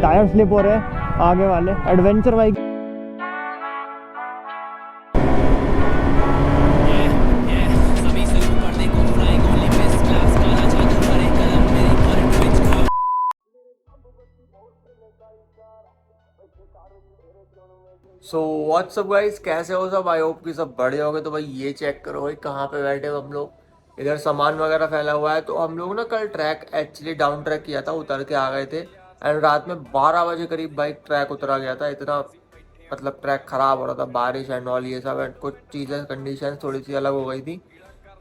Tyre slip हो रहे हैं आगे वाले। Adventure bike so what's up guys, कैसे हो सब? आई होप कि सब बढ़िया हो गए। तो भाई ये चेक करो भाई, कहाँ पे बैठे हो हम लोग। इधर सामान वगैरह फैला हुआ है। तो हम लोग ना कल ट्रैक एक्चुअली डाउन ट्रैक किया था, उतर के आ गए थे। एंड रात में 12 बजे करीब बाइक ट्रैक उतरा गया था। इतना मतलब ट्रैक खराब हो रहा था, बारिश एंड ऑल ये सब, एंड कुछ चीज़ें कंडीशन थोड़ी सी अलग हो गई थी।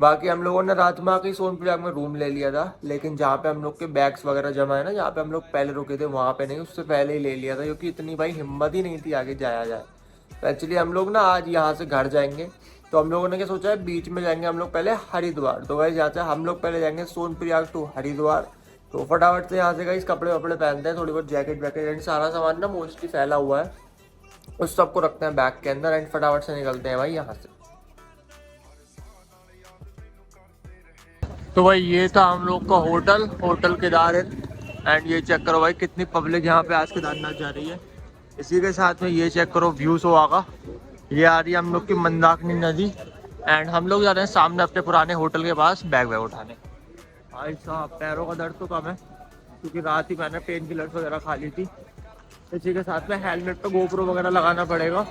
बाकी हम लोगों ने रात में आके सोनप्रयाग में रूम ले लिया था, लेकिन जहाँ पे हम लोग के बैग्स वगैरह जमा है ना, जहाँ पे हम लोग पहले रुके थे वहाँ पे नहीं, उससे पहले ही ले लिया था, क्योंकि इतनी भाई हिम्मत ही नहीं थी आगे जाया जाए। तो एक्चुअली हम लोग ना आज यहाँ से घर जाएंगे। तो हम लोगों ने क्या सोचा है, बीच में जाएंगे हम लोग पहले हरिद्वार। तो भाई यहाँ से हम लोग पहले जाएंगे सोनप्रयाग टू हरिद्वार। तो फटाफट से यहाँ से गाइस कपड़े वपड़े पहनते हैं, थोड़ी बहुत जैकेट वैकेट एंड सारा सामान ना मोस्टली फैला हुआ है, उस सबको रखते हैं बैग के अंदर एंड फटाफट से निकलते हैं भाई यहाँ से। तो भाई ये था हम लोग का होटल केदारनाथ। एंड ये चेक करो भाई कितनी पब्लिक यहाँ पे आज केदारनाथ जा रही है। इसी के साथ में ये चेक करो व्यूज होगा, ये आ रही है हम लोग की मंदाकिनी नदी। एंड हम लोग जा रहे हैं सामने अपने पुराने होटल के पास बैग वैग उठाने। भाई साहब पैरों का दर्द तो कम है, क्योंकि रात ही मैंने पेन किलर्स वगैरह खा ली थी। इसी के साथ में हेलमेट पे गोप्रो वगैरह लगाना पड़ेगा,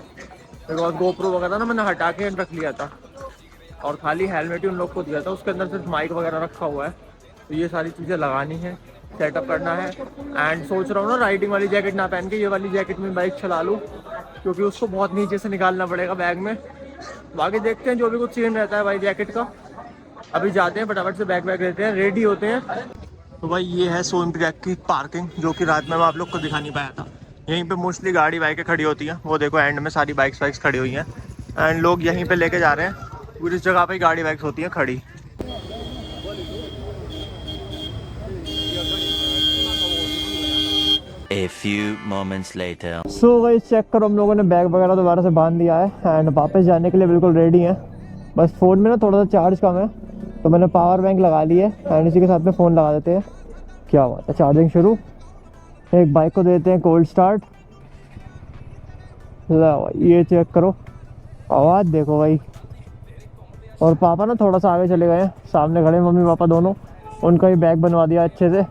बिकॉज गोप्रो वगैरह ना मैंने हटा के रख लिया था और खाली हेलमेट ही उन लोग को दिया था, उसके अंदर सिर्फ माइक वगैरह रखा हुआ है। तो ये सारी चीज़ें लगानी है, सेटअप करना है। एंड सोच रहा हूँ ना राइडिंग वाली जैकेट ना पहन के ये वाली जैकेट में बाइक चला लूँ, क्योंकि उसको बहुत नीचे से निकालना पड़ेगा बैग में। बाकी देखते हैं जो भी कुछ सीन रहता है भाई जैकेट का। अभी जाते हैं फटाफट से बैग वैग लेते हैं, रेडी होते हैं। तो भाई ये है सोनप्रयाग की पार्किंग, जो कि रात में मैं आप लोग को दिखा नहीं पाया था। यहीं पे मोस्टली गाड़ी बाइकें खड़ी होती हैं, वो देखो एंड में सारी बाइक्स वाइक्स खड़ी हुई हैं। एंड लोग यहीं पे लेके जा रहे हैं, पूरी इस जगह पे गाड़ी बाइक्स होती हैं खड़ी। A few moments later. So guys check करो, हम लोगों ने बैग वगैरह दोबारा से बांध दिया है एंड वापस जाने के लिए बिल्कुल रेडी हैं। बस फ़ोन में ना थोड़ा सा चार्ज कम है, तो मैंने पावर बैंक लगा ली है एंड इसी के साथ में फ़ोन लगा देते हैं। क्या बात है, चार्जिंग शुरू। एक बाइक को देते हैं कोल्ड स्टार्ट। ये चेक करो, आवाज़ देखो भाई। और पापा ना थोड़ा सा आगे चले गए हैं, सामने खड़े मम्मी पापा दोनों, उनका ही बैग बनवा दिया अच्छे से।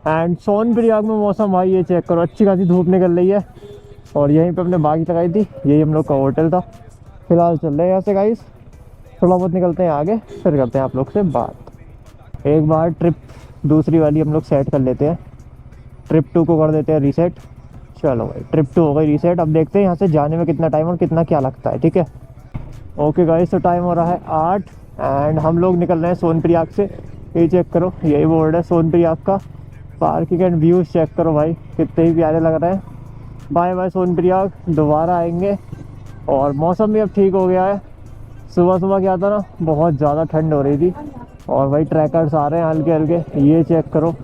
एंड सोनप्रयाग में मौसम भाई ये चेक करो, अच्छी खासी धूप निकल रही है। और यहीं पे अपने बागी लगाई थी, यही हम लोग का होटल था। फिलहाल चल रहे हैं यहाँ से गाइस, थोड़ा बहुत निकलते हैं आगे, फिर करते हैं आप लोग से बात। एक बार ट्रिप दूसरी वाली हम लोग सेट कर लेते हैं, ट्रिप 2 को कर देते हैं रीसेट। चलो भाई ट्रिप 2 हो गई रीसेट। अब देखते हैं यहाँ से जाने में कितना टाइम और कितना क्या लगता है, ठीक है। ओके गाइस, तो टाइम हो रहा है 8 एंड हम लोग निकल रहे हैं सोनप्रयाग से। ये चेक करो, यही बोर्ड है सोनप्रयाग का। पार्किंग एंड व्यूज़ चेक करो भाई, कितने ही प्यारे लग रहे हैं। बाय बाय सोनप्रयाग, दोबारा आएंगे। और मौसम भी अब ठीक हो गया है। सुबह सुबह क्या था ना, बहुत ज़्यादा ठंड हो रही थी। और भाई ट्रैकर्स आ रहे हैं हल्के हल्के, ये चेक करो।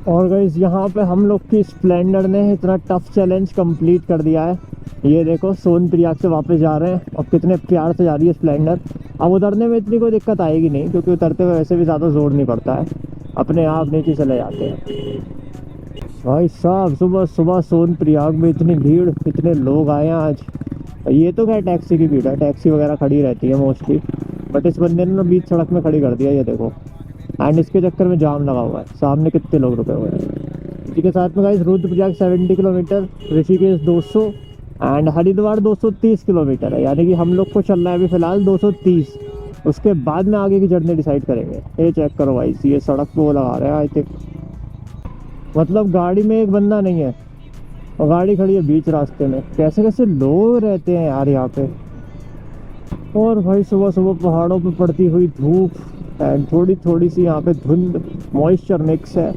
और गाइस यहाँ पे हम लोग की स्प्लेंडर ने इतना टफ चैलेंज कंप्लीट कर दिया है। ये देखो सोनप्रयाग से वापस जा रहे हैं और कितने प्यार से जा रही है स्प्लेंडर। अब उतरने में इतनी कोई दिक्कत आएगी नहीं, क्योंकि उतरते हुए वैसे भी ज़्यादा जोर नहीं पड़ता है, अपने आप नीचे चले जाते हैं। भाई साहब सुबह सुबह सोनप्रयाग में इतनी भीड़, इतने लोग आए हैं आज। ये तो क्या टैक्सी की भीड़ है, टैक्सी वगैरह खड़ी रहती है मोस्टली, बट इस बंदे ने ना बीच सड़क में खड़ी कर दिया, ये देखो। एंड इसके चक्कर में जाम लगा हुआ है, सामने कितने लोग रुके हुए हैं। इसी के साथ में guys Rudraprayag 70 kilometre, Rishikesh 200 and Haridwar 230 kilometre है। यानी कि हम लोग को चलना है अभी फ़िलहाल 230, उसके बाद में आगे की जर्नी डिसाइड करेंगे। ये चेक करो भाई, ये सड़क पे वो लगा रहे हैं आई थिंक, मतलब गाड़ी में एक बंदा नहीं है और गाड़ी खड़ी है बीच रास्ते में। कैसे कैसे लोग रहते हैं यार यहाँ पे। और भाई सुबह सुबह पहाड़ों पे पड़ती हुई धूप एंड थोड़ी थोड़ी सी यहाँ पे धुंध, मॉइस्चर मिक्स है।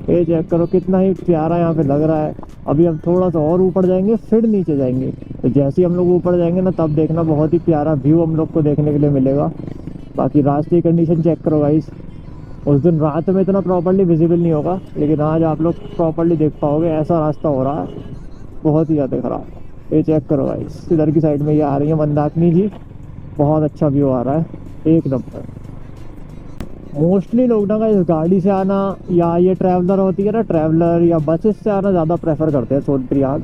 ये चेक करो कितना ही प्यारा यहाँ पे लग रहा है। अभी हम थोड़ा सा और ऊपर जाएंगे, फिर नीचे जाएंगे। तो जैसे ही हम लोग ऊपर जाएंगे ना, तब देखना बहुत ही प्यारा व्यू हम लोग को देखने के लिए मिलेगा। बाकी रास्ते की कंडीशन चेक करो गाइस, उस दिन रात में इतना प्रॉपर्ली विजिबल नहीं होगा, लेकिन आज आप लोग प्रॉपर्ली देख पाओगे। ऐसा रास्ता हो रहा है, बहुत ही ज़्यादा ख़राब। ये चेक करो गाइस, इधर की साइड में ये आ रही है मंदाकिनी जी, बहुत अच्छा व्यू आ रहा है, एक नंबर। मोस्टली लोग ना इस गाड़ी से आना या ये ट्रैवलर होती है ना, ट्रैवलर या बसेस से आना ज़्यादा प्रेफर करते हैं सोनप्रयाग।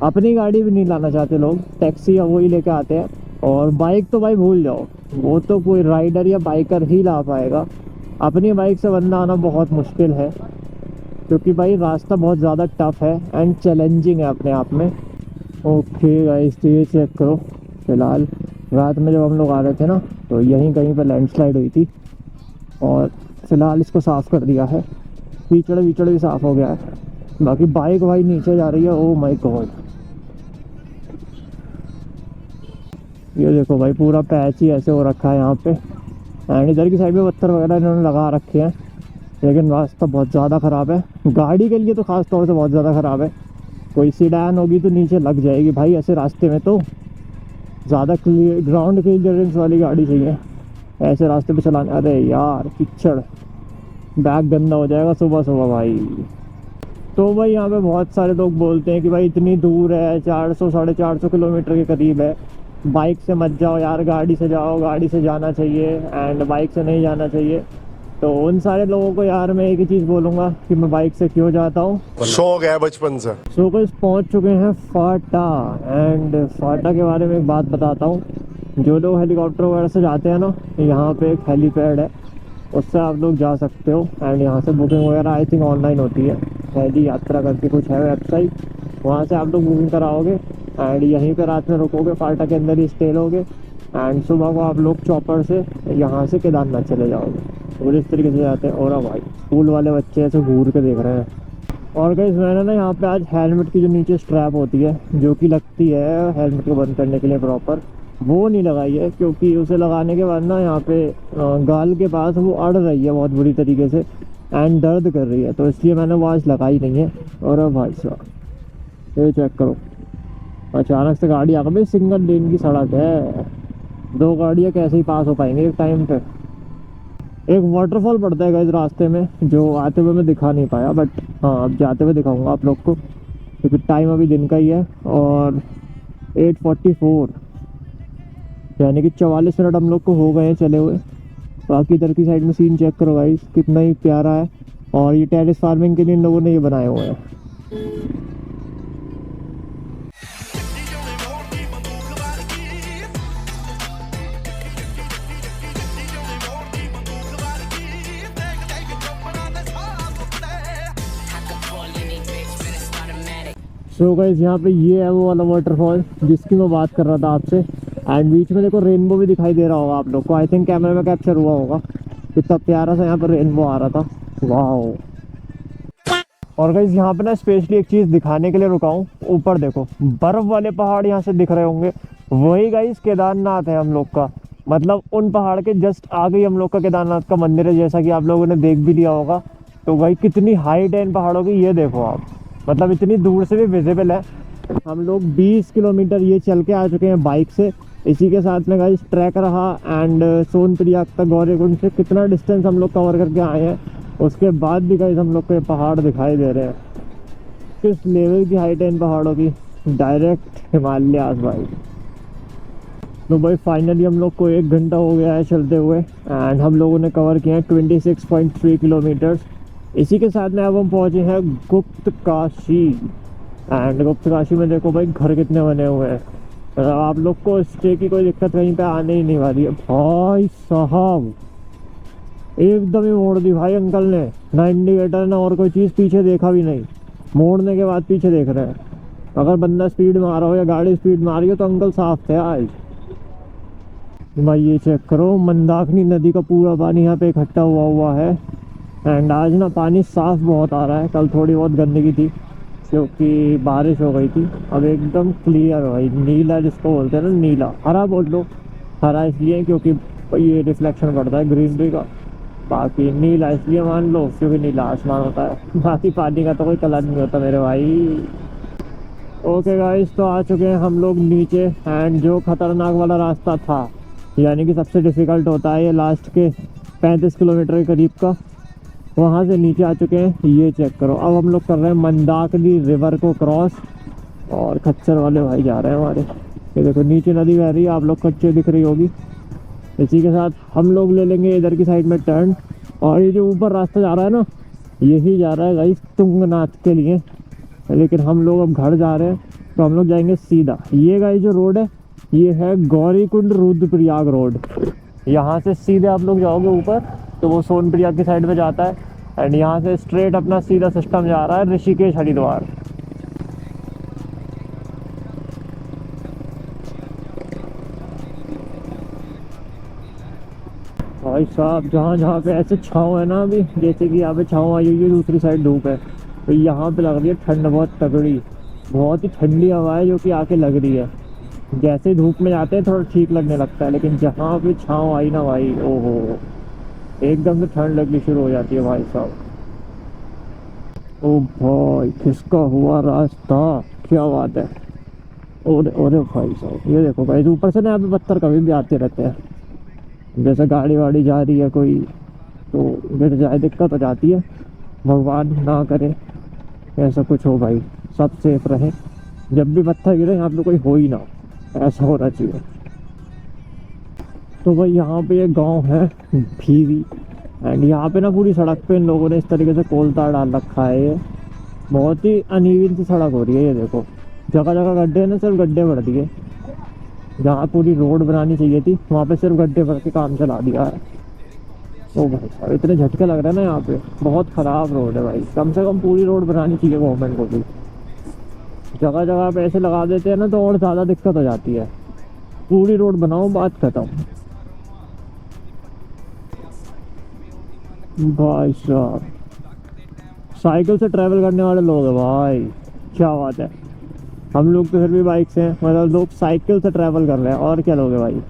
अपनी गाड़ी भी नहीं लाना चाहते लोग, टैक्सी या वही लेके आते हैं। और बाइक तो भाई भूल जाओ, वो तो कोई राइडर या बाइकर ही ला पाएगा। अपनी बाइक से बंदा आना बहुत मुश्किल है, क्योंकि भाई रास्ता बहुत ज़्यादा टफ है एंड चैलेंजिंग है अपने आप में। ओके गाइस, तो ये चेक करो। फिलहाल रात में जब हम लोग आ रहे थे ना, तो यहीं कहीं पर लैंडस्लाइड हुई थी और फिलहाल इसको साफ़ कर दिया है। कीचड़ वीचड़ भी साफ़ हो गया है। बाकी बाइक भाई नीचे जा रही है। ओ माय गॉड, ये देखो भाई पूरा पैच ही ऐसे हो रखा है यहाँ पे। एंड इधर की साइड में पत्थर वगैरह इन्होंने लगा रखे हैं, लेकिन रास्ता बहुत ज़्यादा ख़राब है। गाड़ी के लिए तो ख़ास तौर से बहुत ज़्यादा ख़राब है। कोई सीडान होगी तो नीचे लग जाएगी भाई ऐसे रास्ते में। तो ज़्यादा ग्राउंड क्लियरेंस वाली गाड़ी चाहिए ऐसे रास्ते पे चलाने। अरे यार कीचड़, बैग गंदा हो जाएगा सुबह सुबह भाई। तो भाई यहाँ पे बहुत सारे लोग बोलते हैं कि भाई इतनी दूर है, 400 450 किलोमीटर के करीब है, बाइक से मत जाओ यार, गाड़ी से जाओ, गाड़ी से जाना चाहिए एंड बाइक से नहीं जाना चाहिए। तो उन सारे लोगों को यार मैं एक ही चीज़ बोलूँगा कि मैं बाइक से क्यों जाता हूँ। शौक है बचपन से। सो गाइस पहुँच चुके हैं फाटा। एंड फाटा के बारे में एक बात बताता हूँ। जो लोग हेलीकॉप्टर वगैरह से जाते हैं ना, यहाँ पे एक हेलीपैड है, उससे आप लोग जा सकते हो। एंड यहाँ से बुकिंग वगैरह आई थिंक ऑनलाइन होती है, हेली यात्रा करके कुछ है वेबसाइट, वहाँ से आप लोग बुकिंग कराओगे एंड यहीं पे रात में रुकोगे, फाटा के अंदर ही स्टे लोगे एंड सुबह को आप लोग चॉपर से यहाँ से केदारनाथ चले जाओगे। तो इस तरीके से जाते हैं। और भाई स्कूल वाले बच्चे ऐसे घूर के देख रहे हैं। और गाइस मैंने ना यहाँ पे आज हेलमेट की जो नीचे स्ट्रैप होती है, जो कि लगती है हेलमेट को बंद करने के लिए प्रॉपर, वो नहीं लगाई है, क्योंकि उसे लगाने के बाद ना यहाँ पे गाल के पास वो अड़ रही है बहुत बुरी तरीके से एंड दर्द कर रही है, तो इसलिए मैंने वो आज लगाई नहीं है। और अब भाई साहब ये चेक करो, अचानक से गाड़ी आ गई। सिंगल लेन की सड़क है, दो गाड़ियाँ कैसे ही पास हो पाएंगे एक टाइम पे। एक वाटरफॉल पड़ता है इस रास्ते में, जो आते हुए मैं दिखा नहीं पाया, बट हाँ अब जाते हुए दिखाऊंगा आप लोग को, क्योंकि टाइम अभी दिन का ही है और 8:44 यानी कि 44 मिनट हम लोग को हो गए हैं चले हुए। बाकी इधर की साइड में सीन चेक करो गाइस, कितना ही प्यारा है। और ये टेरेस फार्मिंग के लिए इन लोगों ने ये बनाए हुए हैं। सो गाइस यहाँ पे ये है वो वाला वाटरफॉल जिसकी मैं बात कर रहा था आपसे। एंड बीच में देखो रेनबो भी दिखाई दे रहा होगा आप लोग को, आई थिंक कैमरे में कैप्चर हुआ होगा, कितना प्यारा सा यहाँ पर रेनबो आ रहा था। वाह। और गाइस यहाँ पे ना स्पेशली एक चीज़ दिखाने के लिए रुका हूँ, ऊपर देखो बर्फ वाले पहाड़ यहाँ से दिख रहे होंगे, वही गाइस केदारनाथ है हम लोग का। मतलब उन पहाड़ के जस्ट आगे ही हम लोग का केदारनाथ का मंदिर है, जैसा कि आप लोगों ने देख भी लिया होगा। तो भाई कितनी हाइट है इन पहाड़ों की, ये देखो आप, मतलब इतनी दूर से भी विजिबल है। हम लोग 20 किलोमीटर ये चल के आ चुके हैं बाइक से। इसी के साथ में गाइस ट्रैक रहा एंड सोनप्रयाग तक गौरीकुंड से कितना डिस्टेंस हम लोग कवर करके आए हैं, उसके बाद भी गाइस हम लोग को ये पहाड़ दिखाई दे रहे हैं। किस लेवल की हाइट है इन पहाड़ों की, डायरेक्ट हिमालयाज भाई। तो भाई फाइनली हम लोग को 1 घंटा हो गया है चलते हुए एंड हम लोगों ने कवर किया है 26.3 किलोमीटर्स। इसी के साथ में अब हम पहुँचे हैं गुप्त काशी। एंड गुप्त काशी में देखो भाई घर कितने बने हुए हैं, आप लोग को स्टे की कोई दिक्कत कहीं पे आने ही नहीं वाली है। भाई साहब एकदम ही मोड़ दी भाई अंकल ने, ना इंडिकेटर ना और कोई चीज़, पीछे देखा भी नहीं, मोड़ने के बाद पीछे देख रहे हैं। अगर बंदा स्पीड में आ रहा हो या गाड़ी स्पीड में आ रही हो तो अंकल साफ थे आज। भाई ये चेक करो, मंदाकिनी नदी का पूरा पानी यहाँ पे इकट्ठा हुआ है एंड आज ना पानी साफ़ बहुत आ रहा है। कल थोड़ी बहुत गंदगी थी क्योंकि बारिश हो गई थी, अब एकदम क्लियर भाई, नीला जिसको बोलते हैं ना, नीला, हरा बोल लो। हरा इसलिए क्योंकि ये रिफ्लेक्शन पड़ता है ग्रीनरी का, बाकी नीला इसलिए मान लो क्योंकि नीला आसमान होता है, बाकी पानी का तो कोई कलर नहीं होता मेरे भाई। ओके गाइस, तो आ चुके हैं हम लोग नीचे एंड जो खतरनाक वाला रास्ता था, यानी कि सबसे डिफ़िकल्ट होता है ये लास्ट के 35 किलोमीटर के करीब का, वहाँ से नीचे आ चुके हैं। ये चेक करो, अब हम लोग कर रहे हैं मंदाकिनी रिवर को क्रॉस और खच्चर वाले भाई जा रहे हैं हमारे। ये देखो नीचे नदी बह रही है, आप लोग कच्चे दिख रही होगी। इसी के साथ हम लोग ले लेंगे इधर की साइड में टर्न और ये जो ऊपर रास्ता जा रहा है ना, यही जा रहा है गाइस तुंगनाथ के लिए, लेकिन हम लोग अब घर जा रहे हैं तो हम लोग जाएंगे सीधा। ये गाइस जो रोड है ये है गौरीकुंड रुद्रप्रयाग रोड। यहाँ से सीधे आप लोग जाओगे ऊपर तो वो सोनप्रयाग की साइड में जाता है, एंड यहाँ से स्ट्रेट अपना सीधा सिस्टम जा रहा है ऋषिकेश हरिद्वार। भाई साहब जहाँ जहाँ पे ऐसे छाँव है ना, अभी जैसे कि यहाँ पे छाँव आई हुई है, दूसरी साइड धूप है, तो यहाँ पे लग रही है ठंड बहुत तगड़ी, बहुत ही ठंडी हवा है जो कि आके लग रही है। जैसे धूप में जाते हैं थोड़ा ठीक लगने लगता है, लेकिन जहाँ पे छाँव आई ना भाई, ओहो एकदम से ठंड लगनी शुरू हो जाती है भाई साहब। ओ भाई खिसका हुआ रास्ता, क्या बात है। और भाई साहब ये देखो भाई, ऊपर से ना यहाँ पे पत्थर कभी भी आते रहते हैं, जैसे गाड़ी वाड़ी जा रही है कोई तो गिर जाए दिक्कत हो जाती है। भगवान ना करे ऐसा कुछ हो भाई, सब सेफ रहे, जब भी पत्थर गिरे यहाँ पे कोई हो ही ना, ऐसा होना चाहिए। तो भाई यहाँ पे एक गांव है भीवी, एंड यहाँ पे ना पूरी सड़क पे इन लोगों ने इस तरीके से कोलतार डाल रखा है। ये बहुत ही अनइवन सी सड़क हो रही है, ये देखो जगह जगह गड्ढे हैं ना, सिर्फ गड्ढे भर दिए। जहाँ पूरी रोड बनानी चाहिए थी वहाँ पे सिर्फ गड्ढे भर के काम चला दिया है। ओ भाई साहब इतने झटके लग रहे हैं ना यहाँ पे, बहुत ख़राब रोड है भाई। कम से कम पूरी रोड बनानी चाहिए गवर्नमेंट को भी, जगह जगह पे ऐसे लगा देते हैं ना तो और ज़्यादा दिक्कत हो जाती है। पूरी रोड बनाओ, बात खत्म। भाई साहब साइकिल से ट्रैवल करने वाले लोग हैं भाई, क्या बात है। हम लोग तो फिर भी बाइक से, मतलब लोग साइकिल से ट्रैवल कर रहे हैं, और क्या लोग हैं भाई।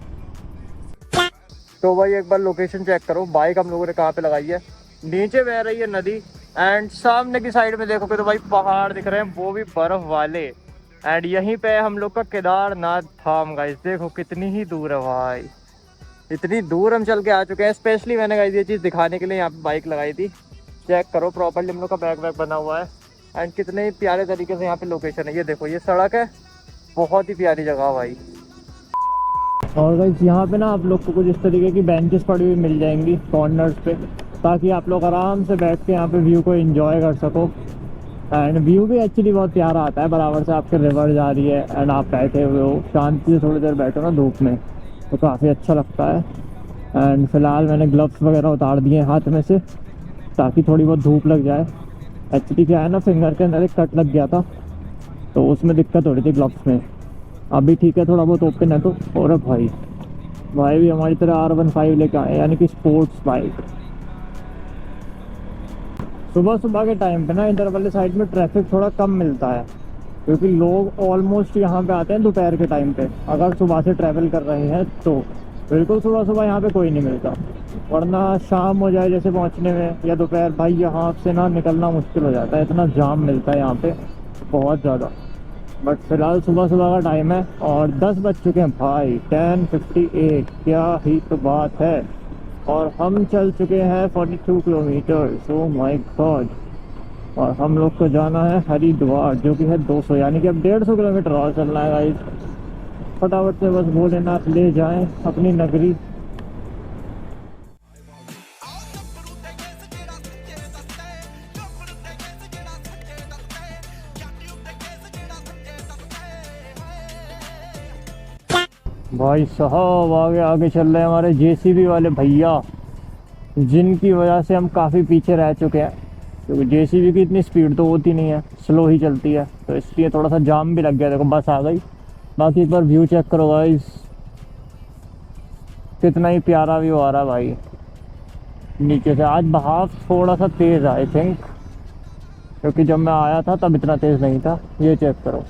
तो भाई एक बार लोकेशन चेक करो, बाइक हम लोगों ने कहाँ पे लगाई है। नीचे बह रही है नदी, एंड सामने की साइड में देखोगे तो भाई पहाड़ दिख रहे हैं, वो भी बर्फ वाले। एंड यहीं पे हम लोग का केदारनाथ धाम गाइस, देखो कितनी ही दूर है भाई, इतनी दूर हम चल के आ चुके हैं। स्पेशली मैंने गाइस ये चीज़ दिखाने के लिए यहाँ पे बाइक लगाई थी। चेक करो प्रॉपर्ली हम लोग का बैग वैग बना हुआ है, एंड कितने ही प्यारे तरीके से यहाँ पे लोकेशन है। ये देखो ये सड़क है, बहुत ही प्यारी जगह भाई। और गाइस यहाँ पे ना आप लोग को कुछ इस तरीके की बेंचेस पड़ी हुई मिल जाएंगी कॉर्नर्स पे, ताकि आप लोग आराम से बैठ के यहाँ पे व्यू को एंजॉय कर सको। एंड व्यू भी एक्चुअली बहुत प्यारा आता है, बराबर से आपके रिवर जा रही है एंड आप बैठे हुए हो, शांति से थोड़ी देर बैठो ना धूप में तो काफ़ी अच्छा लगता है। एंड फिलहाल मैंने ग्लव्स वगैरह उतार दिए हाथ में से, ताकि थोड़ी बहुत धूप लग जाए। एक्चुअली क्या है ना, फिंगर के अंदर एक कट लग गया था तो उसमें दिक्कत हो रही थी ग्लव्स में। अभी ठीक है, थोड़ा बहुत ओपन है तो। और भाई भी हमारी तरह R15 लेके आए, यानी कि स्पोर्ट्स बाइक। सुबह सुबह के टाइम पे ना इधर वाले साइड में ट्रैफिक थोड़ा कम मिलता है, क्योंकि लोग ऑलमोस्ट यहाँ पे आते हैं दोपहर के टाइम पे। अगर सुबह से ट्रैवल कर रहे हैं तो बिल्कुल सुबह सुबह यहाँ पे कोई नहीं मिलता, वरना शाम हो जाए जैसे पहुँचने में या दोपहर, भाई यहाँ से ना निकलना मुश्किल हो जाता है, इतना जाम मिलता है यहाँ पे बहुत ज़्यादा। बट फिलहाल सुबह सुबह का टाइम है और 10 बज चुके हैं भाई, 10:58, क्या ही तो बात है। और हम चल चुके हैं 42 किलोमीटर, सो माय गॉड। और हम लोग को जाना है हरिद्वार, जो कि है 200, यानी कि अब 150 किलोमीटर और चलना है गाइस। फटाफट से बस भोलेनाथ ले जाएं अपनी नगरी। भाई साहब आगे आगे चल रहे हैं हमारे JCB वाले भैया, जिनकी वजह से हम काफ़ी पीछे रह चुके हैं, क्योंकि JCB की इतनी स्पीड तो होती नहीं है, स्लो ही चलती है, तो इसलिए थोड़ा सा जाम भी लग गया। देखो बस आ गई। बाकी एक बार व्यू चेक करो गाइस, कितना ही प्यारा व्यू आ रहा है भाई नीचे से। आज बहाव थोड़ा सा तेज़ है आई थिंक, क्योंकि जब मैं आया था तब इतना तेज़ नहीं था। ये चेक करो,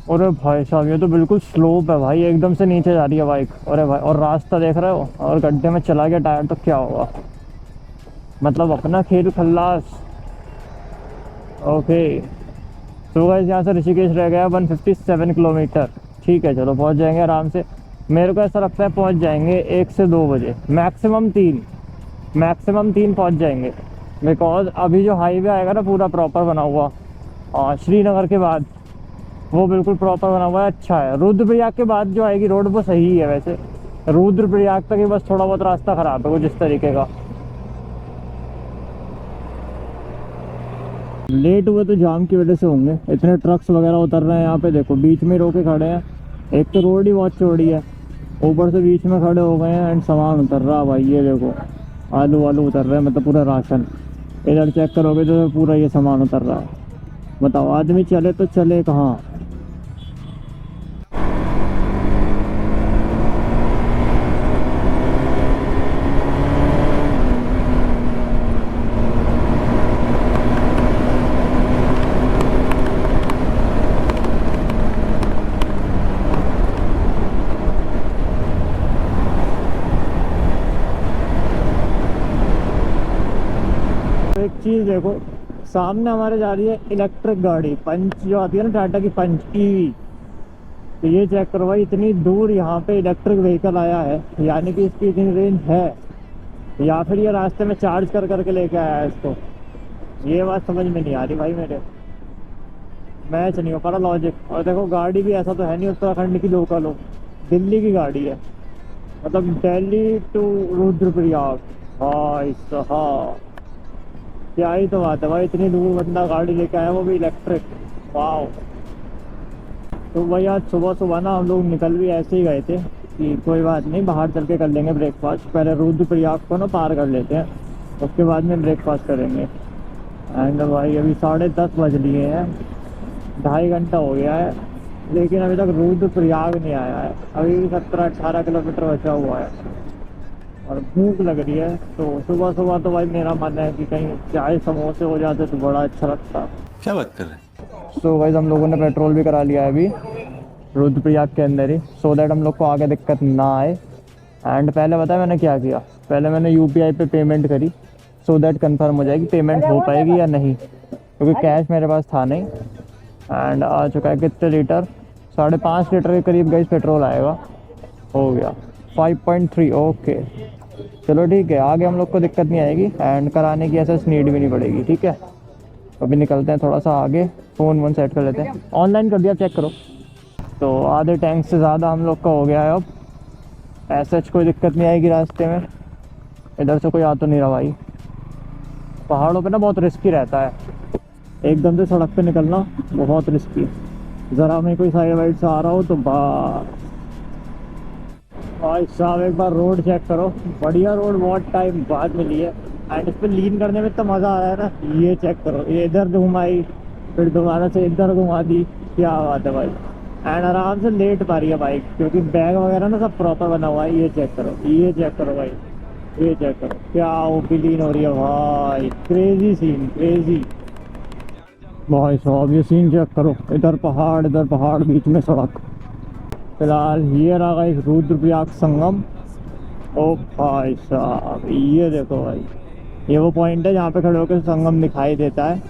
अरे भाई साहब ये तो बिल्कुल स्लोप है भाई, एकदम से नीचे जा रही है बाइक। अरे भाई, और रास्ता देख रहे हो, और गड्ढे में चला गया टायर तो क्या होगा, मतलब अपना खेल खल्लास। ओके तो गाइस यहाँ से ऋषिकेश रह गया 157 किलोमीटर। ठीक है चलो पहुँच जाएंगे आराम से। मेरे को ऐसा लगता है पहुँच जाएंगे 1 से 2 बजे, मैक्सिमम 3 पहुँच जाएंगे। बिकॉज अभी जो हाईवे आएगा ना पूरा प्रॉपर बना हुआ, श्रीनगर के बाद वो बिल्कुल प्रॉपर बना हुआ है, अच्छा है। रुद्रप्रयाग के बाद जो आएगी रोड वो सही है वैसे, रुद्रप्रयाग तक ही बस थोड़ा बहुत रास्ता खराब है कुछ इस तरीके का। लेट हुए तो जाम की वजह से होंगे, इतने ट्रक्स वगैरह उतर रहे हैं यहाँ पे। देखो बीच में रोके खड़े हैं, एक तो रोड ही बहुत चौड़ी है, ऊपर से बीच में खड़े हो गए हैं एंड सामान उतर रहा है भाई। ये देखो आलू वालू उतर रहे हैं, मतलब पूरा राशन। इधर चेक करोगे तो पूरा ये सामान उतर रहा है। बताओ आदमी चले तो चले कहाँ। एक चीज़ देखो, सामने हमारे जा रही है इलेक्ट्रिक गाड़ी, पंच जो आती है ना टाटा की पंच ईवी। तो ये चेक करो भाई, इतनी दूर यहाँ पे इलेक्ट्रिक व्हीकल आया है, यानी कि इसकी इतनी रेंज है, या फिर ये रास्ते में चार्ज कर करके लेके आया है इसको। ये बात समझ में नहीं आ रही भाई मेरे, मैच नहीं हो पा रहा लॉजिक। और देखो गाड़ी भी ऐसा तो है नहीं उत्तराखंड की लोकल हो, दिल्ली की गाड़ी है, मतलब दिल्ली टू रुद्रप्रयाग। भाई साहब क्या ही तो बात है भाई, इतनी दूर बंदा गाड़ी लेके आया, वो भी इलेक्ट्रिक। वाह। तो भाई आज सुबह सुबह ना हम लोग निकल भी ऐसे ही गए थे कि कोई बात नहीं, बाहर चल के कर लेंगे ब्रेकफास्ट, पहले रुद्रप्रयाग को ना पार कर लेते हैं, उसके बाद में ब्रेकफास्ट करेंगे। एंड भाई अभी 10:30 बज लिए हैं, 2.5 घंटा हो गया है, लेकिन अभी तक रुद्रप्रयाग नहीं आया है। अभी भी 17-18 किलोमीटर बचा हुआ है और भूख लग रही है। तो सुबह सुबह तो भाई मेरा मन है कि कहीं चाय समोसे हो जाते तो बड़ा अच्छा लगता। क्या बात कर रहे हैं? सो भाई हम लोगों ने पेट्रोल भी करा लिया है अभी रुद्रप्रयाग के अंदर ही, सो दैट हम लोग को आगे दिक्कत ना आए। एंड पहले पता है मैंने क्या किया, पहले मैंने UPI पे पेमेंट करी, सो दैट कंफर्म हो जाएगी पेमेंट हो पाएगी या नहीं, क्योंकि कैश मेरे पास था नहीं। एंड आ चुका है कितने लीटर, 5.5 लीटर के करीब गाइस पेट्रोल आएगा, हो गया 5.3। ओके चलो ठीक है, आगे हम लोग को दिक्कत नहीं आएगी एंड कराने की ऐसा नीड भी नहीं पड़ेगी। ठीक है अभी निकलते हैं थोड़ा सा आगे, फ़ोन वोन सेट कर लेते हैं। ऑनलाइन कर दिया, चेक करो। तो आधे टैंक से ज़्यादा हम लोग का हो गया है अब, ऐसा कोई दिक्कत नहीं आएगी रास्ते में। इधर से कोई आ तो नहीं रहा भाई, पहाड़ों पे ना बहुत रिस्की रहता है, एकदम से सड़क पे निकलना बहुत रिस्की है। ज़रा में कोई साइड वाइड से आ रहा हो तो भाई साहब एक बार रोड चेक करो, बढ़िया रोड, बहुत टाइम बाद मिली है एंड इस पर लीन करने में तो मज़ा आ रहा है ना। ये चेक करो, ये इधर घुमाई फिर दोबारा से इधर घुमा दी, क्या बात है भाई। एंड आराम से लेट पा रही है बाइक, क्योंकि बैग वगैरह ना सब प्रॉपर बना हुआ है। ये चेक करो, ये चेक करो भाई, ये चेक करो, क्या ओपी लीन हो रही है भाई, क्रेजी सीन, क्रेजी भाई साहब। ये सीन चेक करो, इधर पहाड़ बीच में सड़क। फिलहाल ये रहा इस रुद्रप्रयाग संगम। ओ भाई साहब ये देखो भाई, ये वो पॉइंट है जहाँ पे खड़े होकर संगम दिखाई देता है